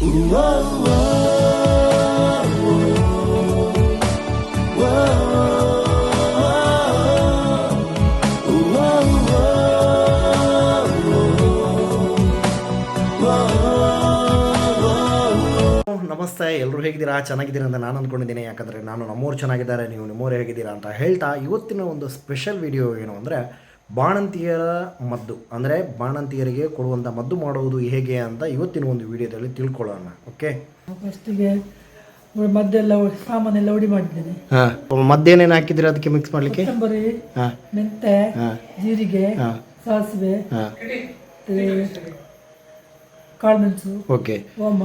ನಮಸ್ತೆ, ಎಲ್ಲರೂ ಹೇಗಿದ್ದೀರಾ? ಚೆನ್ನಾಗಿದ್ದೀರಾ ಅಂತ ನಾನು ಅಂದ್ಕೊಂಡಿದ್ದೀನಿ. ಯಾಕಂದರೆ ನಾನು ನಮ್ಮೂರು ಚೆನ್ನಾಗಿದ್ದಾರೆ, ನೀವು ನಿಮ್ಮೂರು ಹೇಗಿದ್ದೀರಾ ಅಂತ ಹೇಳ್ತಾ ಇವತ್ತಿನ ಒಂದು ಸ್ಪೆಷಲ್ ವಿಡಿಯೋ ಏನು ಅಂದರೆ ಬಾಣಂತಿಯರ ಮದ್ದು, ಅಂದರೆ ಬಾಣಂತಿಯರಿಗೆ ಕೊಡುವಂಥ ಮದ್ದು ಮಾಡುವುದು ಹೇಗೆ ಅಂತ ಇವತ್ತಿನ ಒಂದು ವಿಡಿಯೋದಲ್ಲಿ ತಿಳ್ಕೊಳ್ಳೋಣ. ಓಕೆ, ಫಸ್ಟಿಗೆ ಮದ್ದೆಲ್ಲ ಸಾಮಾನೆಲ್ಲ ಉಡಿ ಮಾಡಿದ್ದೇನೆ. ಹಾಂ, ಮದ್ದೇನೇನು ಹಾಕಿದ್ರೆ ಅದಕ್ಕೆ ಮಿಕ್ಸ್ ಮಾಡಲಿಕ್ಕೆ? ಕೊತ್ತಂಬರಿ, ಮೆಂತೆ, ಜೀರಿಗೆ, ಸಾಸಿವೆ, ಕಾಳುಮೆಣಸು, ಓಕೆ, ಓಮ,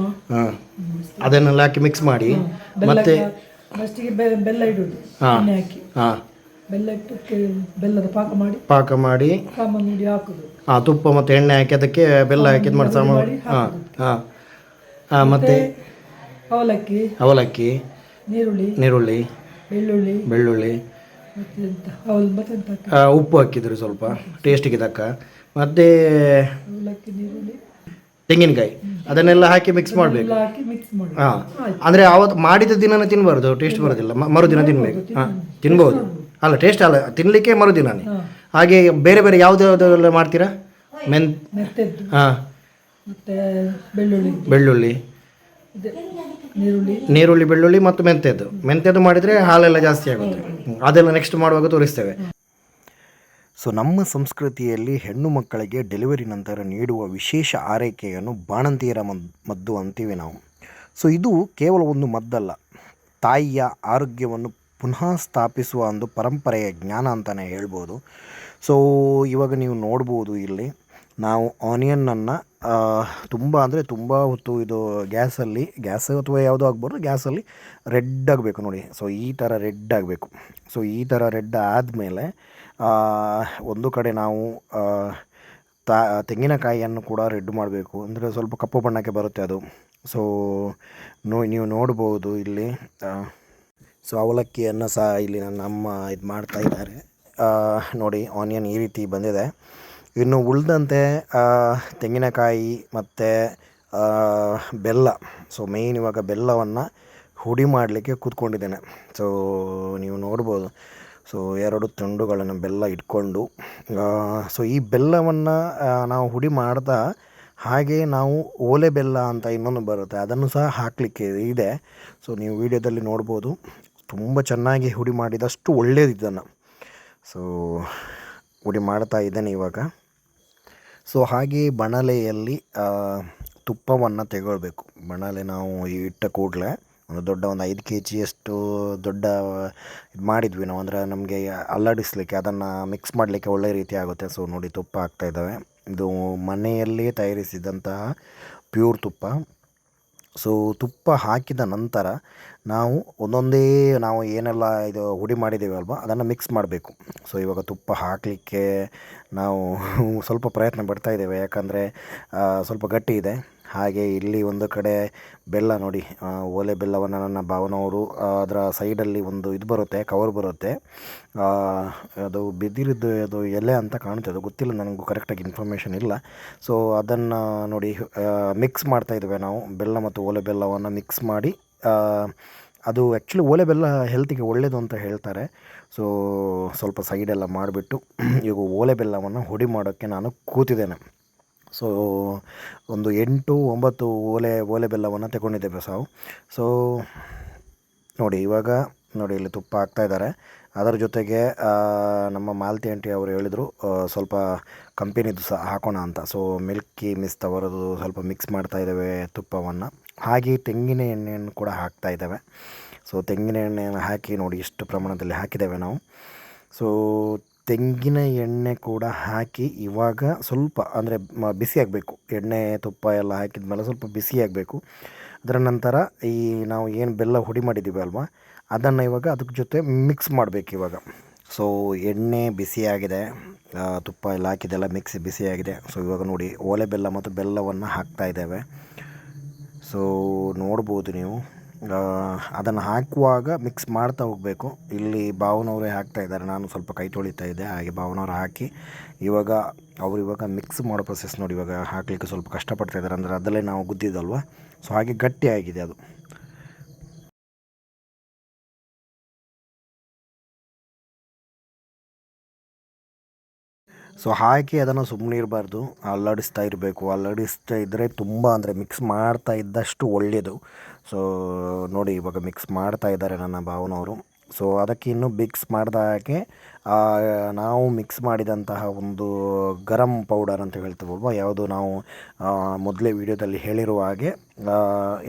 ಅದನ್ನೆಲ್ಲ ಹಾಕಿ ಮಿಕ್ಸ್ ಮಾಡಿ ಮತ್ತೆ ಫಸ್ಟಿಗೆ ಬೆಲ್ಲ ಇಡುವುದು, ಎಣ್ಣೆ ಹಾಕಿ ಬೆಲ್ಲ ಇಟ್ಟು ಬೆಲ್ಲದ ಪಾಕ ಮಾಡಿ ಸಾಮಾನು ಉಡಿ ಹಾಕುದು. ತುಪ್ಪ ಮತ್ತು ಎಣ್ಣೆ ಹಾಕಿ ಅದಕ್ಕೆ ಬೆಲ್ಲ ಹಾಕಿ ಇದು ಮಾಡಿ ಸಾಮಾನು. ಮತ್ತೆ ಅವಲಕ್ಕಿ, ನೀರುಳ್ಳಿ, ಬೆಳ್ಳುಳ್ಳಿ, ಉಪ್ಪು ಹಾಕಿದ್ರು ಸ್ವಲ್ಪ ಟೇಸ್ಟಿಗೆ ತಕ್ಕ, ಮತ್ತೆ ತೆಂಗಿನಕಾಯಿ, ಅದನ್ನೆಲ್ಲ ಹಾಕಿ ಮಿಕ್ಸ್ ಮಾಡಬೇಕು. ಹಾಂ, ಅಂದರೆ ಅವತ್ತು ಮಾಡಿದ ದಿನನೇ ತಿನ್ನಬಾರ್ದು, ಟೇಸ್ಟ್ ಬರೋದಿಲ್ಲ. ಮರುದಿನ ತಿನ್ನಬೇಕು. ಹಾಂ, ತಿನ್ಬೋದು, ಅಲ್ಲ ಟೇಸ್ಟ್ ಅಲ್ಲ, ತಿನ್ನಲಿಕ್ಕೆ ಮರುದಿನನೇ. ಹಾಗೆ ಬೇರೆ ಬೇರೆ ಯಾವುದೆಲ್ಲ ಮಾಡ್ತೀರಾ? ಹಾಂ, ಬೆಳ್ಳುಳ್ಳಿ, ನೀರುಳ್ಳಿ, ಬೆಳ್ಳುಳ್ಳಿ ಮತ್ತು ಮೆಂತ್ಯದ್ದು ಮಾಡಿದರೆ ಹಾಲೆಲ್ಲ ಜಾಸ್ತಿ ಆಗುತ್ತೆ. ಅದೆಲ್ಲ ನೆಕ್ಸ್ಟ್ ಮಾಡುವಾಗ ತೋರಿಸ್ತೇವೆ. ಸೊ ನಮ್ಮ ಸಂಸ್ಕೃತಿಯಲ್ಲಿ ಹೆಣ್ಣು ಮಕ್ಕಳಿಗೆ ಡೆಲಿವರಿ ನಂತರ ನೀಡುವ ವಿಶೇಷ ಆರೈಕೆಯನ್ನು ಬಾಣಂತಿಯರ ಮದ್ದು ಅಂತೀವಿ ನಾವು. ಸೊ ಇದು ಕೇವಲ ಒಂದು ಮದ್ದಲ್ಲ, ತಾಯಿಯ ಆರೋಗ್ಯವನ್ನು ಪುನಃ ಸ್ಥಾಪಿಸುವ ಒಂದು ಪರಂಪರೆಯ ಜ್ಞಾನ ಅಂತಲೇ ಹೇಳ್ಬೋದು. ಸೊ ಇವಾಗ ನೀವು ನೋಡ್ಬೋದು, ಇಲ್ಲಿ ನಾವು ಆನಿಯನ್ನನ್ನು ತುಂಬ ಅಂದರೆ ತುಂಬ ಹೊತ್ತು ಇದು ಗ್ಯಾಸ್ ಅಥವಾ ಯಾವುದೋ ಆಗ್ಬೋದು, ಗ್ಯಾಸಲ್ಲಿ ರೆಡ್ ಆಗಬೇಕು ನೋಡಿ. ಸೊ ಈ ಥರ ರೆಡ್ ಆಗಬೇಕು. ಸೊ ಈ ಥರ ರೆಡ್ ಆದಮೇಲೆ ಒಂದು ಕಡೆ ನಾವು ತೆಂಗಿನಕಾಯಿಯನ್ನು ಕೂಡ ರೆಡ್ ಮಾಡಬೇಕು, ಅಂದರೆ ಸ್ವಲ್ಪ ಕಪ್ಪು ಬಣ್ಣಕ್ಕೆ ಬರುತ್ತೆ ಅದು. ಸೊ ನೀವು ನೋಡ್ಬೋದು ಇಲ್ಲಿ. ಸೊ ಅವಲಕ್ಕಿಯನ್ನು ಸಹ ಇಲ್ಲಿ ನನ್ನ ಅಮ್ಮ ಇದು ಮಾಡ್ತಾ ಇದ್ದಾರೆ ನೋಡಿ. ಆನಿಯನ್ ಈ ರೀತಿ ಬಂದಿದೆ. ಇನ್ನು ಉಳಿದಂತೆ ತೆಂಗಿನಕಾಯಿ ಮತ್ತು ಬೆಲ್ಲ. ಸೊ ಮೇಯ್ನ್ ಇವಾಗ ಬೆಲ್ಲವನ್ನು ಹುಡಿ ಮಾಡಲಿಕ್ಕೆ ಕೂತ್ಕೊಂಡಿದ್ದೇನೆ. ಸೊ ನೀವು ನೋಡ್ಬೋದು. ಸೊ 2 ತುಂಡುಗಳನ್ನು ಬೆಲ್ಲ ಇಟ್ಕೊಂಡು, ಸೊ ಈ ಬೆಲ್ಲವನ್ನು ನಾವು ಹುಡಿ ಮಾಡ್ತಾ ಹಾಗೆ ನಾವು ಓಲೆ ಬೆಲ್ಲ ಅಂತ ಇನ್ನೊಂದು ಬರುತ್ತೆ, ಅದನ್ನು ಸಹ ಹಾಕಲಿಕ್ಕೆ ಇದೆ. ಸೊ ನೀವು ವಿಡಿಯೋದಲ್ಲಿ ನೋಡ್ಬೋದು, ತುಂಬ ಚೆನ್ನಾಗಿ ಹುಡಿ ಮಾಡಿದಷ್ಟು ಒಳ್ಳೆಯದು ಇದನ್ನು. ಸೊ ಹುಡಿ ಮಾಡ್ತಾ ಇದ್ದೇನೆ ಇವಾಗ. ಸೊ ಹಾಗೆ ಬಣಲೆಯಲ್ಲಿ ತುಪ್ಪವನ್ನು ತೆಗೊಳ್ಬೇಕು. ಬಣಲೆ ನಾವು ಇಟ್ಟ ಕೂಡಲೇ ಒಂದು ದೊಡ್ಡ 5 kg ದೊಡ್ಡ ಇದು ಮಾಡಿದ್ವಿ ನಾವು, ಅಂದರೆ ನಮಗೆ ಅಲ್ಲಾಡಿಸಲಿಕ್ಕೆ, ಅದನ್ನು ಮಿಕ್ಸ್ ಮಾಡಲಿಕ್ಕೆ ಒಳ್ಳೆ ರೀತಿ ಆಗುತ್ತೆ. ಸೊ ನೋಡಿ, ತುಪ್ಪ ಹಾಕ್ತಾಯಿದ್ದಾವೆ. ಇದು ಮನೆಯಲ್ಲೇ ತಯಾರಿಸಿದಂತಹ ಪ್ಯೂರ್ ತುಪ್ಪ. ಸೊ ತುಪ್ಪ ಹಾಕಿದ ನಂತರ ನಾವು ಒಂದೊಂದೇ ನಾವು ಏನೆಲ್ಲ ಇದು ಹುಡಿ ಮಾಡಿದ್ದೀವಿ ಅಲ್ವಾ, ಅದನ್ನು ಮಿಕ್ಸ್ ಮಾಡಬೇಕು. ಸೊ ಇವಾಗ ತುಪ್ಪ ಹಾಕಲಿಕ್ಕೆ ನಾವು ಸ್ವಲ್ಪ ಪ್ರಯತ್ನ ಪಡ್ತಾಯಿದ್ದೇವೆ, ಯಾಕಂದರೆ ಸ್ವಲ್ಪ ಗಟ್ಟಿ ಇದೆ. ಹಾಗೆ ಇಲ್ಲಿ ಒಂದು ಕಡೆ ಬೆಲ್ಲ ನೋಡಿ, ಓಲೆ ಬೆಲ್ಲವನ್ನು ನನ್ನ ಭಾವನವರು ಅದರ ಸೈಡಲ್ಲಿ ಒಂದು ಇದು ಬರುತ್ತೆ, ಕವರ್ ಬರುತ್ತೆ, ಅದು ಬಿದಿರಿದ್ದು ಅದು ಎಲೆ ಅಂತ ಕಾಣುತ್ತೆ, ಅದು ಗೊತ್ತಿಲ್ಲ ನನಗೂ ಕರೆಕ್ಟಾಗಿ ಇನ್ಫಾರ್ಮೇಷನ್ ಇಲ್ಲ. ಸೊ ಅದನ್ನು ನೋಡಿ ಮಿಕ್ಸ್ ಮಾಡ್ತಾಯಿದ್ದೇವೆ ನಾವು, ಬೆಲ್ಲ ಮತ್ತು ಓಲೆ ಬೆಲ್ಲವನ್ನು ಮಿಕ್ಸ್ ಮಾಡಿ. ಅದು ಆ್ಯಕ್ಚುಲಿ ಓಲೆ ಬೆಲ್ಲ ಹೆಲ್ತಿಗೆ ಒಳ್ಳೆಯದು ಅಂತ ಹೇಳ್ತಾರೆ. ಸೊ ಸ್ವಲ್ಪ ಸೈಡೆಲ್ಲ ಮಾಡಿಬಿಟ್ಟು ಈಗ ಓಲೆ ಬೆಲ್ಲವನ್ನು ಹುಡಿ ಮಾಡೋಕ್ಕೆ ನಾನು ಕೂತಿದ್ದೇನೆ. ಸೊ ಒಂದು 8-9 ಓಲೆ ಬೆಲ್ಲವನ್ನು ತಗೊಂಡಿದ್ದೇವೆ ಸಾವು. ಸೊ ನೋಡಿ, ಇವಾಗ ನೋಡಿ ಇಲ್ಲಿ ತುಪ್ಪ ಹಾಕ್ತಾಯಿದ್ದಾರೆ. ಅದರ ಜೊತೆಗೆ ನಮ್ಮ ಮಾಲತಿ ಆಂಟಿ ಅವರು ಹೇಳಿದರು ಸ್ವಲ್ಪ ಕಂಪೆನಿದು ಸಹ ಹಾಕೋಣ ಅಂತ. ಸೊ ಮಿಲ್ಕಿ ಮಿಸ್ಟ್ ಅವರದು ಸ್ವಲ್ಪ ಮಿಕ್ಸ್ ಮಾಡ್ತಾಯಿದ್ದೇವೆ ತುಪ್ಪವನ್ನು. ಹಾಗೆ ತೆಂಗಿನ ಎಣ್ಣೆಯನ್ನು ಕೂಡ ಹಾಕ್ತಾಯಿದ್ದೇವೆ. ಸೊ ತೆಂಗಿನ ಎಣ್ಣೆಯನ್ನು ಹಾಕಿ ನೋಡಿ, ಇಷ್ಟು ಪ್ರಮಾಣದಲ್ಲಿ ಹಾಕಿದ್ದೇವೆ ನಾವು. ಸೊ ತೆಂಗಿನ ಎಣ್ಣೆ ಕೂಡ ಹಾಕಿ ಇವಾಗ ಸ್ವಲ್ಪ ಅಂದರೆ ಬಿಸಿ ಆಗಬೇಕು. ಎಣ್ಣೆ ತುಪ್ಪ ಎಲ್ಲ ಹಾಕಿದ ಮೇಲೆ ಸ್ವಲ್ಪ ಬಿಸಿ ಆಗಬೇಕು. ಅದರ ನಂತರ ಈ ನಾವು ಏನು ಬೆಲ್ಲ ಹುಡಿ ಮಾಡಿದ್ದೀವಿ ಅಲ್ವಾ, ಅದನ್ನು ಇವಾಗ ಅದಕ್ಕೆ ಜೊತೆ ಮಿಕ್ಸ್ ಮಾಡಬೇಕು ಇವಾಗ. ಸೊ ಎಣ್ಣೆ ಬಿಸಿಯಾಗಿದೆ, ತುಪ್ಪ ಎಲ್ಲ ಹಾಕಿದೆಲ್ಲ ಮಿಕ್ಸಿ ಬಿಸಿಯಾಗಿದೆ. ಸೊ ಇವಾಗ ನೋಡಿ, ಓಲೆ ಬೆಲ್ಲ ಮತ್ತು ಬೆಲ್ಲವನ್ನು ಹಾಕ್ತಾಯಿದ್ದೇವೆ. ಸೊ ನೋಡ್ಬೋದು ನೀವು, ಅದನ್ನು ಹಾಕುವಾಗ ಮಿಕ್ಸ್ ಮಾಡ್ತಾ ಹೋಗಬೇಕು. ಇಲ್ಲಿ ಭಾವನವರೇ ಹಾಕ್ತಾಯಿದ್ದಾರೆ, ನಾನು ಸ್ವಲ್ಪ ಕೈ ತೊಳಿತಾ ಇದ್ದೆ, ಹಾಗೆ ಭಾವನವ್ರು ಹಾಕಿ ಇವಾಗ ಮಿಕ್ಸ್ ಮಾಡೋ ಪ್ರೊಸೆಸ್ ನೋಡಿ. ಇವಾಗ ಹಾಕಲಿಕ್ಕೆ ಸ್ವಲ್ಪ ಕಷ್ಟಪಡ್ತಾಯಿದ್ದಾರೆ, ಅಂದರೆ ಅದರಲ್ಲೇ ನಾವು ಗುದ್ದಿದ್ದಲ್ವ, ಸೊ ಹಾಗೆ ಗಟ್ಟಿಯಾಗಿದೆ ಅದು. ಸೊ ಹಾಕಿ ಅದನ್ನು ಸುಮ್ಮನೆ ಇರಬಾರ್ದು, ಅಲ್ಲಾಡಿಸ್ತಾ ಇರಬೇಕು. ಅಲ್ಲಾಡಿಸ್ತಾ ಇದ್ದರೆ ತುಂಬ ಅಂದರೆ ಮಿಕ್ಸ್ ಮಾಡ್ತಾ ಇದ್ದಷ್ಟು ಒಳ್ಳೆಯದು. ಸೊ ನೋಡಿ ಇವಾಗ ಮಿಕ್ಸ್ ಮಾಡ್ತಾ ಇದ್ದಾರೆ ನನ್ನ ಭಾವನವರು. ಸೊ ಅದಕ್ಕೆ ಇನ್ನೂ ಮಿಕ್ಸ್ ಮಾಡಿದಾಗೆ ನಾವು ಮಿಕ್ಸ್ ಮಾಡಿದಂತಹ ಒಂದು ಗರಂ ಪೌಡರ್ ಅಂತ ಹೇಳ್ತೀವಲ್ವ, ಯಾವುದು ನಾವು ಮೊದಲೇ ವಿಡಿಯೋದಲ್ಲಿ ಹೇಳಿರುವ ಹಾಗೆ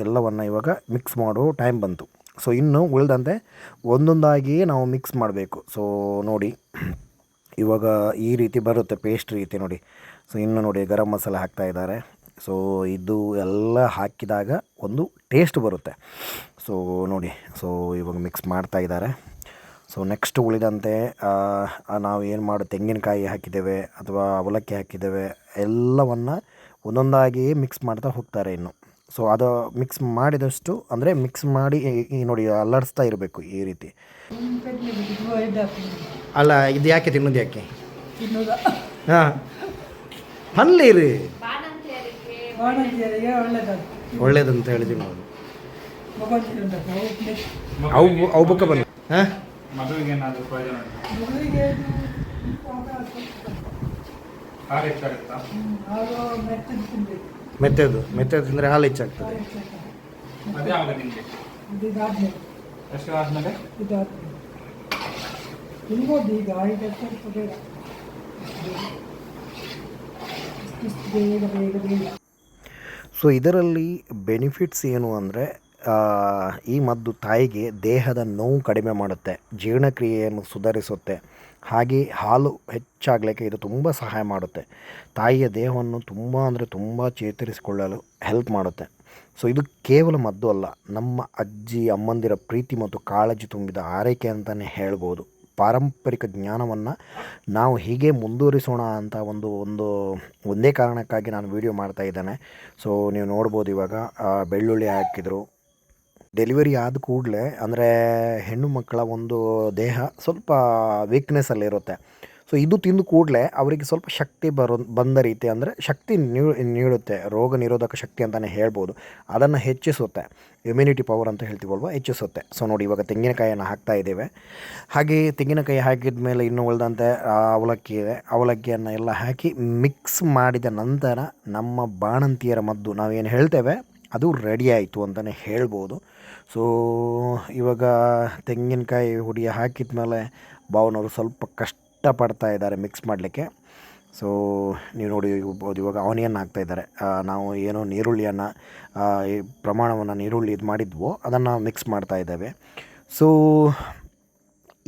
ಎಲ್ಲವನ್ನು ಇವಾಗ ಮಿಕ್ಸ್ ಮಾಡೋ ಟೈಮ್ ಬಂತು. ಸೊ ಇನ್ನು ಉಳಿದಂತೆ ಒಂದೊಂದಾಗಿಯೇ ನಾವು ಮಿಕ್ಸ್ ಮಾಡಬೇಕು. ಸೊ ನೋಡಿ ಇವಾಗ ಈ ರೀತಿ ಬರುತ್ತೆ, ಪೇಸ್ಟ್ ರೀತಿ ನೋಡಿ. ಸೊ ಇನ್ನು ನೋಡಿ ಗರಂ ಮಸಾಲೆ ಹಾಕ್ತಾ ಇದ್ದಾರೆ. ಸೊ ಇದು ಎಲ್ಲ ಹಾಕಿದಾಗ ಒಂದು ಟೇಸ್ಟ್ ಬರುತ್ತೆ. ಸೊ ನೋಡಿ, ಸೊ ಇವಾಗ ಮಿಕ್ಸ್ ಮಾಡ್ತಾ ಇದ್ದಾರೆ. ಸೊ ನೆಕ್ಸ್ಟ್ ಉಳಿದಂತೆ ನಾವು ಏನು ತೆಂಗಿನಕಾಯಿ ಹಾಕಿದ್ದೇವೆ ಅಥವಾ ಅವಲಕ್ಕಿ ಹಾಕಿದ್ದೇವೆ, ಎಲ್ಲವನ್ನು ಒಂದೊಂದಾಗಿ ಮಿಕ್ಸ್ ಮಾಡ್ತಾ ಹೋಗ್ತಾರೆ ಇನ್ನು. ಸೊ ಅದು ಮಿಕ್ಸ್ ಮಾಡಿದಷ್ಟು ಅಂದರೆ ಮಿಕ್ಸ್ ಮಾಡಿ ನೋಡಿ ಅಲ್ಲಾಡಿಸ್ತಾ ಇರಬೇಕು ಈ ರೀತಿ. ಅಲ್ಲ ಇದು ಯಾಕೆ ತಿನ್ನೋದು ಯಾಕೆ? ಹಾಂ ಪನ್ನೀರು ಒಳ್ಳೇದಂತ ಹೇಳಿದ್ವಿ ನಾವು. ಅವು ಬುಕ್ಕ ಬನ್ನಿ. ಹಾಂ ಮೆತ್ತದು ತಿಂದರೆ ಹಾಲು ಹೆಚ್ಚಾಗ್ತದೆ. ಸೊ ಇದರಲ್ಲಿ ಬೆನಿಫಿಟ್ಸ್ ಏನು ಅಂದರೆ, ಈ ಮದ್ದು ತಾಯಿಗೆ ದೇಹದ ನೋವು ಕಡಿಮೆ ಮಾಡುತ್ತೆ, ಜೀರ್ಣಕ್ರಿಯೆಯನ್ನು ಸುಧಾರಿಸುತ್ತೆ, ಹಾಗೆ ಹಾಲು ಹೆಚ್ಚಾಗಲಿಕ್ಕೆ ಇದು ತುಂಬ ಸಹಾಯ ಮಾಡುತ್ತೆ. ತಾಯಿಯ ದೇಹವನ್ನು ತುಂಬ ಚೇತರಿಸಿಕೊಳ್ಳಲು ಹೆಲ್ಪ್ ಮಾಡುತ್ತೆ. ಸೊ ಇದು ಕೇವಲ ಮದ್ದು ಅಲ್ಲ, ನಮ್ಮ ಅಜ್ಜಿ ಅಮ್ಮಂದಿರ ಪ್ರೀತಿ ಮತ್ತು ಕಾಳಜಿ ತುಂಬಿದ ಆರೈಕೆ ಅಂತಲೇ ಹೇಳ್ಬೋದು. ಪಾರಂಪರಿಕ ಜ್ಞಾನವನ್ನು ನಾವು ಹೀಗೆ ಮುಂದುವರಿಸೋಣ ಅಂತ ಒಂದೇ ಕಾರಣಕ್ಕಾಗಿ ನಾನು ವಿಡಿಯೋ ಮಾಡ್ತಾ ಇದ್ದೇನೆ. ಸೊ ನೀವು ನೋಡ್ಬೋದು ಇವಾಗ ಬೆಳ್ಳುಳ್ಳಿ ಹಾಕಿದರು. ಡೆಲಿವರಿ ಆದ ಕೂಡಲೇ ಅಂದರೆ ಹೆಣ್ಣು ಮಕ್ಕಳ ಒಂದು ದೇಹ ಸ್ವಲ್ಪ ವೀಕ್ನೆಸ್ಸಲ್ಲಿರುತ್ತೆ. ಸೊ ಇದು ತಿಂದು ಕೂಡಲೇ ಅವರಿಗೆ ಸ್ವಲ್ಪ ಶಕ್ತಿ ಬಂದ ರೀತಿ, ಅಂದರೆ ಶಕ್ತಿ ನೀಡುತ್ತೆ, ರೋಗ ನಿರೋಧಕ ಶಕ್ತಿ ಅಂತಲೇ ಹೇಳ್ಬೋದು. ಅದನ್ನು ಹೆಚ್ಚಿಸುತ್ತೆ, ಇಮ್ಯುನಿಟಿ ಪವರ್ ಅಂತ ಹೇಳ್ತೀವಲ್ವ, ಹೆಚ್ಚಿಸುತ್ತೆ. ಸೊ ನೋಡಿ ಇವಾಗ ತೆಂಗಿನಕಾಯಿಯನ್ನು ಹಾಕ್ತಾ ಇದ್ದೇವೆ. ಹಾಗೆ ತೆಂಗಿನಕಾಯಿ ಹಾಕಿದ ಮೇಲೆ ಇನ್ನೂ ಉಳಿದಂತೆ ಅವಲಕ್ಕಿ ಇದೆ, ಅವಲಕ್ಕಿಯನ್ನು ಎಲ್ಲ ಹಾಕಿ ಮಿಕ್ಸ್ ಮಾಡಿದ ನಂತರ ನಮ್ಮ ಬಾಣಂತಿಯರ ಮದ್ದು ನಾವೇನು ಹೇಳ್ತೇವೆ ಅದು ರೆಡಿ ಆಯಿತು ಅಂತಲೇ ಹೇಳ್ಬೋದು. ಸೊ ಇವಾಗ ತೆಂಗಿನಕಾಯಿ ಹುಡಿ ಹಾಕಿದ ಮೇಲೆ ಭಾವನವರು ಸ್ವಲ್ಪ ಕಷ್ಟಪಡ್ತಾ ಇದ್ದಾರೆ ಮಿಕ್ಸ್ ಮಾಡಲಿಕ್ಕೆ. ಸೊ ನೀವು ನೋಡಿ ಇವಾಗ ಆನಿಯನ್ ಹಾಕ್ತಾಯಿದ್ದಾರೆ. ನಾವು ಏನೋ ನೀರುಳ್ಳಿಯನ್ನು ಪ್ರಮಾಣವನ್ನು ನೀರುಳ್ಳಿ ಇದು ಮಾಡಿದ್ವೋ ಅದನ್ನು ಮಿಕ್ಸ್ ಮಾಡ್ತಾ ಇದ್ದೇವೆ. ಸೊ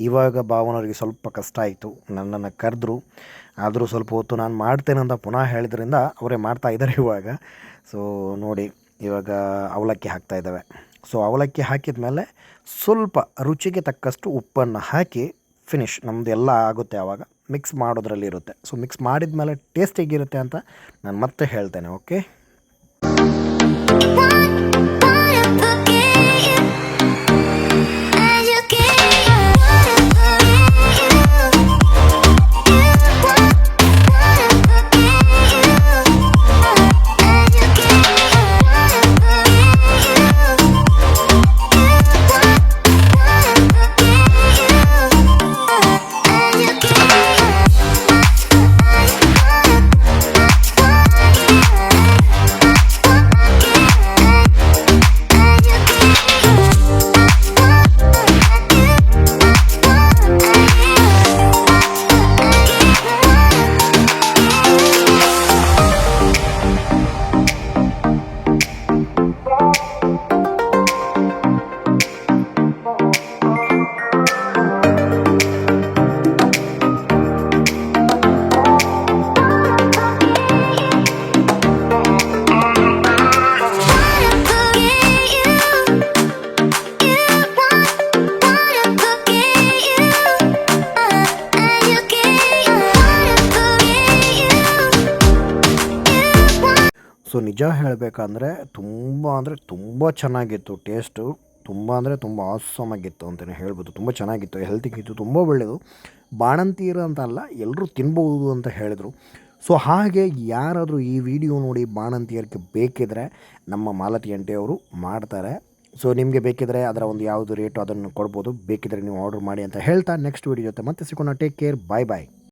ಇವಾಗ ಭಾವನವರಿಗೆ ಸ್ವಲ್ಪ ಕಷ್ಟ ಆಯಿತು, ನನ್ನನ್ನು ಕರೆದ್ರು. ಆದರೂ ಸ್ವಲ್ಪ ಹೊತ್ತು ನಾನು ಮಾಡ್ತೇನೆ ಅಂತ ಪುನಃ ಹೇಳಿದ್ರಿಂದ ಅವರೇ ಮಾಡ್ತಾ ಇದ್ದಾರೆ ಇವಾಗ. ಸೊ ನೋಡಿ ಇವಾಗ ಅವಲಕ್ಕಿ ಹಾಕ್ತಾಯಿದ್ದಾವೆ. ಸೊ ಅವಲಕ್ಕಿ ಹಾಕಿದ ಮೇಲೆ ಸ್ವಲ್ಪ ರುಚಿಗೆ ತಕ್ಕಷ್ಟು ಉಪ್ಪನ್ನು ಹಾಕಿ ಫಿನಿಶ್, ನಮ್ಮದು ಎಲ್ಲ ಆಗುತ್ತೆ. ಆವಾಗ ಮಿಕ್ಸ್ ಮಾಡೋದ್ರಲ್ಲಿರುತ್ತೆ. ಸೊ ಮಿಕ್ಸ್ ಮಾಡಿದ ಮೇಲೆ ಟೇಸ್ಟ್ ಹೇಗಿರುತ್ತೆ ಅಂತ ನಾನು ಮತ್ತೆ ಹೇಳ್ತೇನೆ. ಓಕೆ, ಸೊ ನಿಜ ಹೇಳಬೇಕಂದ್ರೆ ತುಂಬ ಚೆನ್ನಾಗಿತ್ತು ಟೇಸ್ಟು. ತುಂಬ ಅಂದರೆ ತುಂಬ ಆಸಮ್ ಆಗಿತ್ತು ಅಂತಲೇ ಹೇಳ್ಬೋದು. ತುಂಬ ಚೆನ್ನಾಗಿತ್ತು, ಹೆಲ್ತಿಗಿತ್ತು, ತುಂಬ ಒಳ್ಳೆಯದು. ಬಾಣಂತಿಯರು ಅಂತ ಅಲ್ಲ, ಎಲ್ಲರೂ ತಿನ್ಬೋದು ಅಂತ ಹೇಳಿದರು. ಸೊ ಹಾಗೆ ಯಾರಾದರೂ ಈ ವಿಡಿಯೋ ನೋಡಿ ಬಾಣಂತಿಯರಿಗೆ ಬೇಕಿದ್ದರೆ ನಮ್ಮ ಮಾಲತಿ ಆಂಟಿಯವರು ಮಾಡ್ತಾರೆ. ಸೊ ನಿಮಗೆ ಬೇಕಿದ್ದರೆ ಅದರ ಒಂದು ಯಾವುದು ರೇಟು ಅದನ್ನು ಕೊಡ್ಬೋದು, ಬೇಕಿದ್ದರೆ ನೀವು ಆರ್ಡರ್ ಮಾಡಿ ಅಂತ ಹೇಳ್ತಾ ನೆಕ್ಸ್ಟ್ ವಿಡಿಯೋ ಜೊತೆ ಮತ್ತೆ ಸಿಗೋಣ. ಟೇಕ್ ಕೇರ್, ಬಾಯ್ ಬಾಯ್.